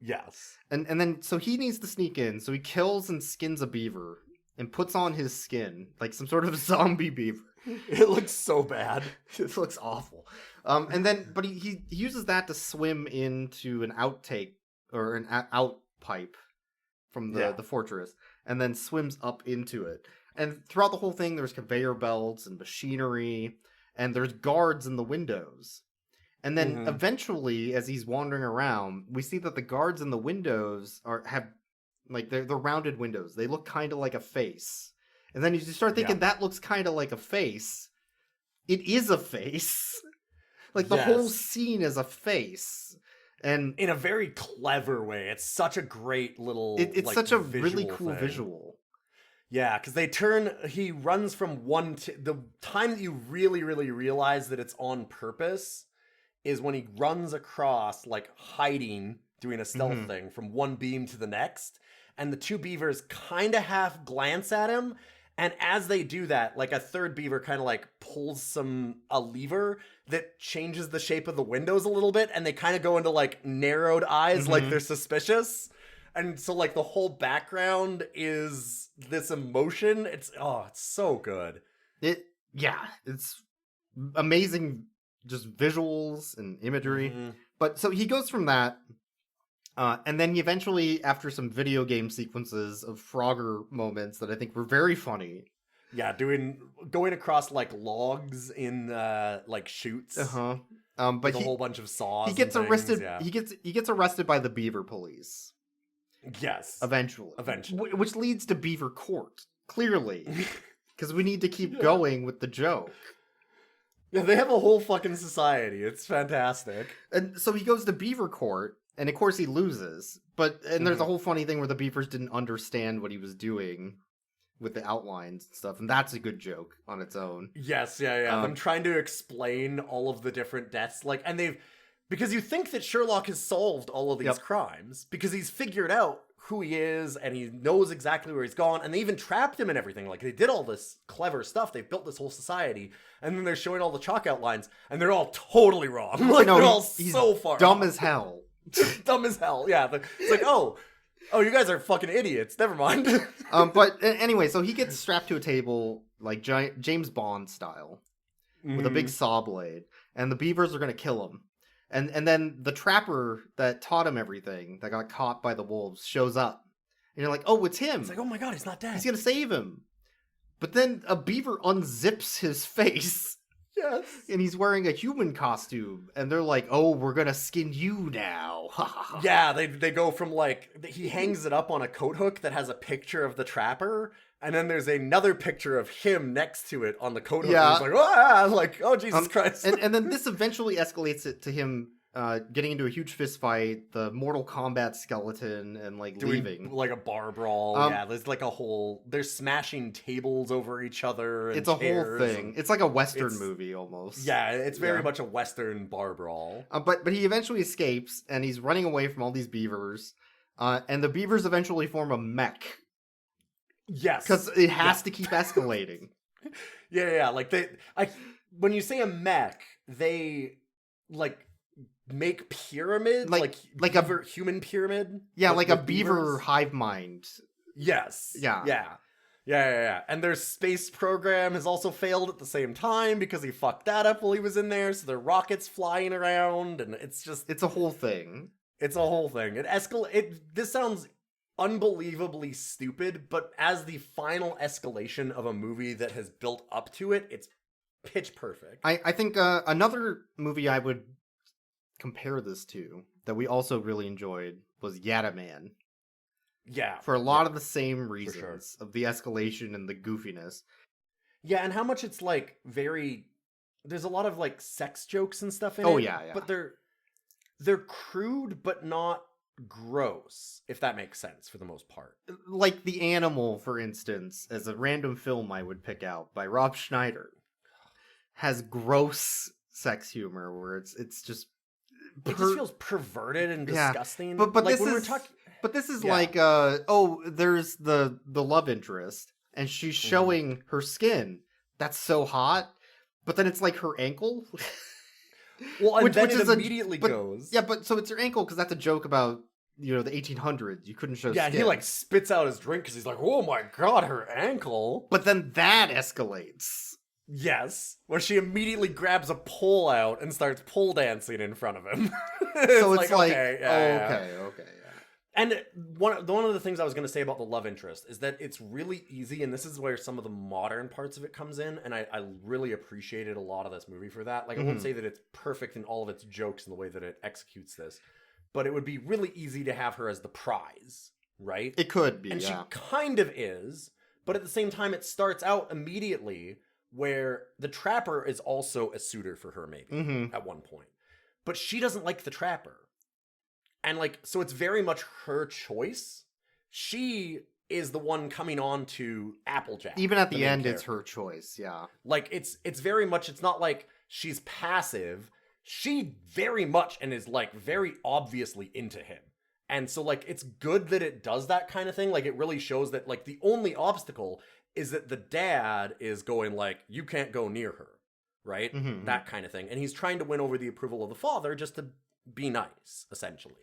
Yes. And then, so he needs to sneak in, so he kills and skins a beaver and puts on his skin, like some sort of zombie beaver. It looks so bad. It looks awful. And then, but he uses that to swim into an outtake, or an out pipe from the fortress, and then swims up into it. And throughout the whole thing, there's conveyor belts and machinery, and there's guards in the windows. And then eventually, as he's wandering around, we see that the guards in the windows have, like, they're rounded windows. They look kind of like a face. And then you start thinking, that looks kind of like a face. It is a face. Like, the whole scene is a face. And in a very clever way. It's such a great little it's like, such a really cool thing. visual. Yeah, because he runs from the time that you really, really realize that it's on purpose is when he runs across, like, hiding, doing a stealth thing from one beam to the next. And the two beavers kind of half glance at him. And as they do that, like, a third beaver kind of, like, pulls a lever that changes the shape of the windows a little bit. And they kind of go into, like, narrowed eyes, like they're suspicious. And so, like, the whole background is this emotion. It's so good. It's amazing, just visuals and imagery. But so he goes from that, and then he eventually, after some video game sequences of Frogger moments that I think were very funny. Yeah, going across, like, logs in like chutes. But with a whole bunch of saws. He gets arrested. Yeah. He gets arrested by the beaver police. Yes. Eventually. Which leads to beaver court, clearly. Because we need to keep going with the joke. Yeah, they have a whole fucking society. It's fantastic. And so he goes to beaver court, and of course he loses. And there's a whole funny thing where the beavers didn't understand what he was doing with the outlines and stuff. And that's a good joke on its own. Yes, yeah. Them trying to explain all of the different deaths. Because you think that Sherlock has solved all of these crimes. Because he's figured out who he is, and he knows exactly where he's gone, and they even trapped him and everything. Like, they did all this clever stuff. They built this whole society, and then they're showing all the chalk outlines, and they're all totally wrong. Like, they're all so far dumb off. as hell. Dumb as hell, yeah. It's like, oh, you guys are fucking idiots. Never mind. But anyway, so he gets strapped to a table, like James Bond style, with a big saw blade, and the beavers are going to kill him. And then the trapper that taught him everything, that got caught by the wolves, shows up. And you're like, oh, it's him. It's like, oh my god, he's not dead. He's going to save him. But then a beaver unzips his face. Yes. And he's wearing a human costume. And they're like, oh, we're going to skin you now. Yeah, they go from like, he hangs it up on a coat hook that has a picture of the trapper. And then there's another picture of him next to it on the coat hook. Yeah. And he's like, ah, like, oh, Jesus Christ. And then this eventually escalates it to him getting into a huge fist fight, the Mortal Kombat skeleton, and like Doing leaving. like a bar brawl. Yeah, there's like a whole, they're smashing tables over each other. And it's a chairs whole thing. and It's like a Western movie almost. Yeah, it's very much a Western bar brawl. But he eventually escapes, and he's running away from all these beavers. And the beavers eventually form a mech. Yes. Because it has to keep escalating. Yeah. Like when you say a mech, they like make pyramids, like a human pyramid. Yeah, like a beavers. beaver hive mind. Yes. Yeah. And their space program has also failed at the same time because he fucked that up while he was in there. So there are rockets flying around, and it's a whole thing. It's a whole thing. This sounds unbelievably stupid, but as the final escalation of a movie that has built up to it, it's pitch perfect. I think another movie I would compare this to that we also really enjoyed was Yadaman. Yeah. For a lot of the same reasons of the escalation and the goofiness. Yeah, and how much it's like there's a lot of like sex jokes and stuff in it. Oh yeah. But they're crude but not gross, if that makes sense for the most part. Like The Animal, for instance, as a random film I would pick out by Rob Schneider, has gross sex humor where it's just it just feels perverted and disgusting. But like this is like there's the love interest and she's showing her skin. That's so hot. But then it's like her ankle. Well, and then it immediately goes. Yeah, but so it's her ankle because that's a joke about, the 1800s. You couldn't show skin. Yeah, he like spits out his drink because he's like, oh my god, her ankle. But then that escalates. Yes, where she immediately grabs a pole out and starts pole dancing in front of him. So it's like okay, yeah. And one of the things I was going to say about the love interest is that it's really easy, and this is where some of the modern parts of it comes in, and I really appreciated a lot of this movie for that. Like, I wouldn't say that it's perfect in all of its jokes and the way that it executes this, but it would be really easy to have her as the prize, right? It could be, and she kind of is, but at the same time, it starts out immediately where the trapper is also a suitor for her, maybe, at one point. But she doesn't like the trapper. And like, so it's very much her choice. She is the one coming on to Applejack. Even at the end, character. It's her choice, yeah. Like, it's very much, it's not like she's passive. She very much and is like very obviously into him. And so like, it's good that it does that kind of thing. Like, it really shows that like the only obstacle is that the dad is going like, you can't go near her, right? That kind of thing. And he's trying to win over the approval of the father just to be nice, essentially.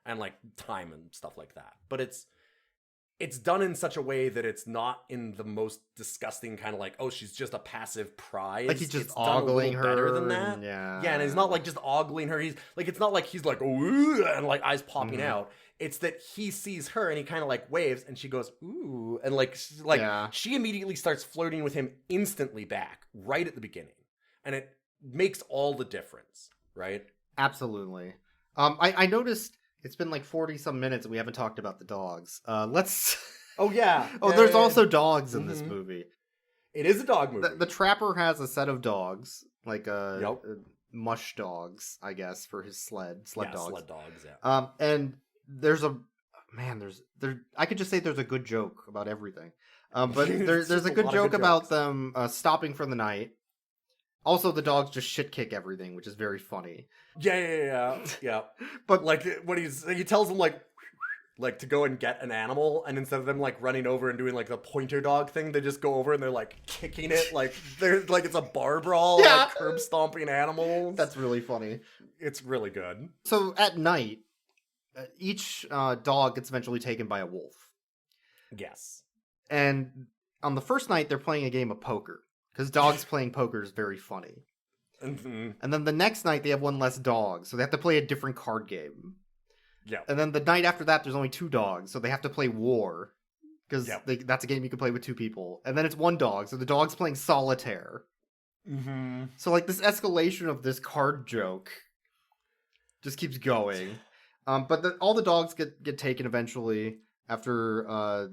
And like time and stuff like that. But it's done in such a way that it's not in the most disgusting kind of like, oh, she's just a passive prize. Like he's just ogling her. Better than that. Yeah, and it's not like just ogling her. He's like, it's not like he's like, ooh, and like eyes popping out. It's that he sees her and he kind of like waves and she goes, ooh, and like she immediately starts flirting with him instantly back right at the beginning, and it makes all the difference, right? Absolutely. I noticed. It's been like 40 some minutes and we haven't talked about the dogs. Let's. Oh yeah. There's also dogs in this movie. It is a dog movie. The trapper has a set of dogs, like mush dogs, I guess, for his sled dogs. Sled dogs. Yeah. And there's I could just say there's a good joke about everything. But there's a good joke about them stopping for the night. Also, the dogs just shit kick everything, which is very funny. Yeah. But like when he tells them like to go and get an animal, and instead of them like running over and doing like the pointer dog thing, they just go over and they're like kicking it like they're like it's a bar brawl, like curb stomping animals. That's really funny. It's really good. So at night, each dog gets eventually taken by a wolf. Yes. And on the first night, they're playing a game of poker. Because dogs playing poker is very funny. Mm-hmm. And then the next night they have one less dog, so they have to play a different card game. Yeah. And then the night after that, there's only 2 dogs, so they have to play War. Because that's a game you can play with 2 people. And then it's 1 dog, so the dog's playing Solitaire. Mm-hmm. So, like, this escalation of this card joke just keeps going. But all the dogs get taken eventually after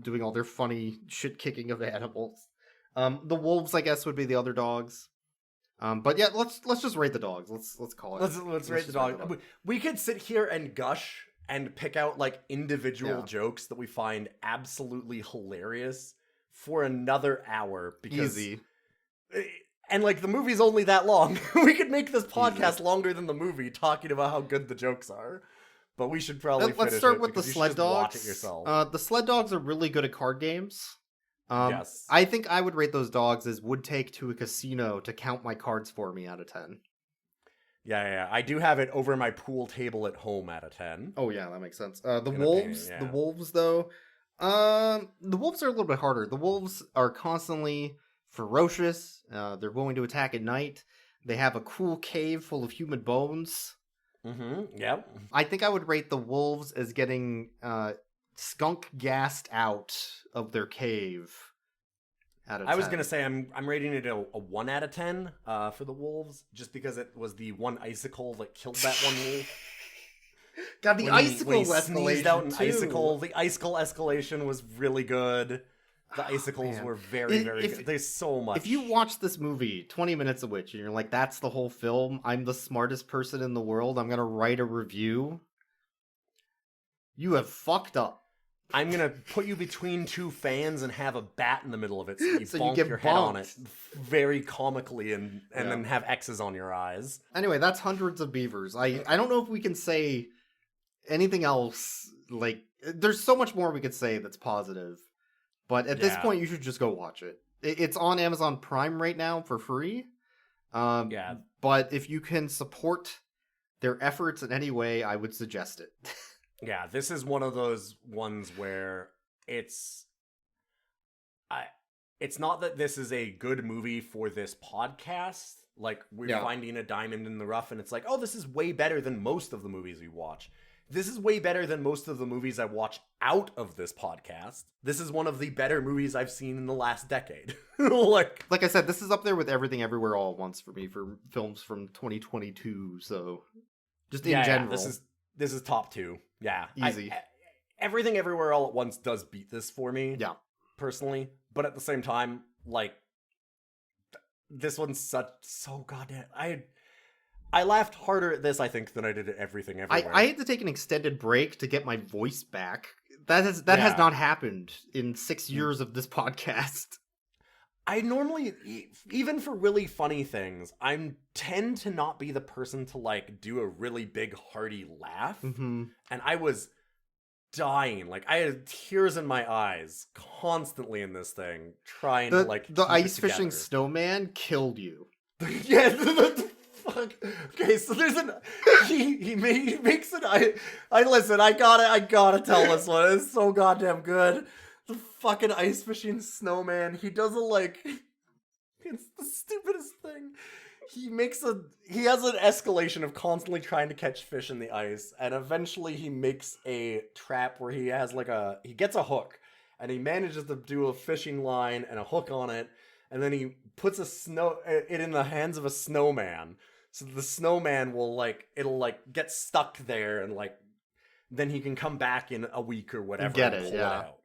doing all their funny shit-kicking of animals. The wolves, I guess, would be the other dogs. But yeah, let's just rate the dogs. Let's call it. Let's rate the dog. We could sit here and gush and pick out like individual jokes that we find absolutely hilarious for another hour because Easy. And like the movie's only that long. We could make this podcast longer than the movie talking about how good the jokes are. But we should probably Let's start with the sled dogs. Watch it yourself. The sled dogs are really good at card games. Yes. I think I would rate those dogs as would take to a casino to count my cards for me out of 10. Yeah. I do have it over my pool table at home out of 10. Oh yeah, that makes sense. The wolves though, the wolves are a little bit harder. The wolves are constantly ferocious. They're willing to attack at night. They have a cool cave full of human bones. Mm-hmm. Yep. I think I would rate the wolves as getting skunk gassed out of their cave. Out of 10. I was gonna say I'm rating it a 1 out of 10 for the wolves, just because it was the one icicle that killed that one wolf. God, the icicle escalation sneezed out an too. icicle. The icicle escalation was really good. The icicles were very good. There's so much. If you watch this movie, 20 minutes of which, and you're like, that's the whole film, I'm the smartest person in the world, I'm gonna write a review, you have fucked up. I'm gonna put you between 2 fans and have a bat in the middle of it so you bonk get your head on bonked. it very comically and then have X's on your eyes. Anyway, that's Hundreds of Beavers. I don't know if we can say anything else. Like, there's so much more we could say that's positive. But at this point, you should just go watch it. It's on Amazon Prime right now for free. But if you can support their efforts in any way, I would suggest it. Yeah, this is one of those ones where it's not that this is a good movie for this podcast. Like, we're finding a diamond in the rough, and it's like, oh, this is way better than most of the movies we watch. This is way better than most of the movies I watch out of this podcast. This is one of the better movies I've seen in the last decade. like I said, this is up there with Everything Everywhere All at Once for me for films from 2022. So, just in general, this is top 2. Yeah, easy. Everything Everywhere All at Once does beat this for me. Yeah, personally, but at the same time, like, this one's so goddamn. I laughed harder at this, I think, than I did at Everything Everywhere. I had to take an extended break to get my voice back. That has not happened in 6 years of this podcast. I normally, even for really funny things, I tend to not be the person to, like, do a really big, hearty laugh. Mm-hmm. And I was dying. Like, I had tears in my eyes constantly in this thing, trying to, like, the keep ice it fishing together. snowman killed you. Yeah, the fuck. Okay, so there's he makes an I listen, I gotta tell this one. It's so goddamn good. The fucking ice fishing snowman. He does it's the stupidest thing. He has an escalation of constantly trying to catch fish in the ice, and eventually he makes a trap where he gets a hook, and he manages to do a fishing line and a hook on it, and then he puts it in the hands of a snowman, so the snowman will it'll get stuck there, and then he can come back in a week or whatever and pull it out.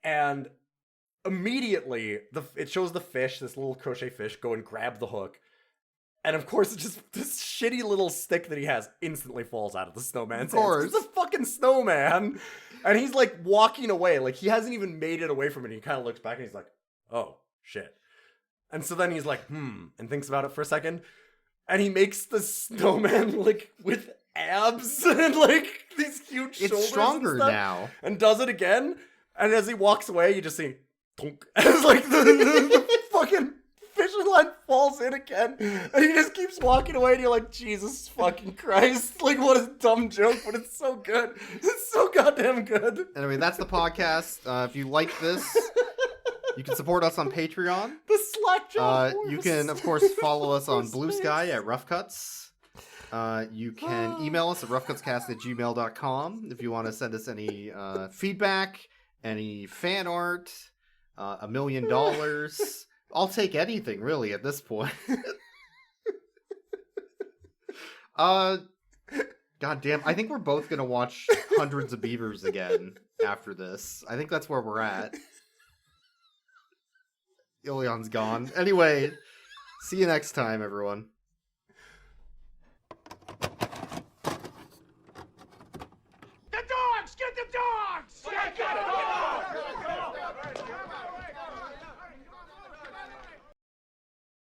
And immediately, it shows the fish, this little crochet fish, go and grab the hook. And of course, it's just this shitty little stick that he has instantly falls out of the snowman's hands. Of course. It's a fucking snowman. And he's walking away. He hasn't even made it away from it. He kind of looks back and he's like, oh, shit. And so then he's like, and thinks about it for a second. And he makes the snowman, with abs and, these huge shoulders. It's stronger and stuff, now. And does it again. And as he walks away, you just see, thunk, as the fucking fishing line falls in again. And he just keeps walking away, and you're like, Jesus fucking Christ. What a dumb joke, but it's so good. It's so goddamn good. Anyway, that's the podcast. If you like this, You can support us on Patreon. The Slackjaw You horse. can, of course, follow us on Horse Blue face. Sky at Rough Cuts. You can email us at roughcutscast@gmail.com if you want to send us any feedback, any fan art, $1 million. I'll take anything, really, at this point. God damn, I think we're both going to watch Hundreds of Beavers again after this. I think that's where we're at. Ilion's gone. Anyway, see you next time, everyone.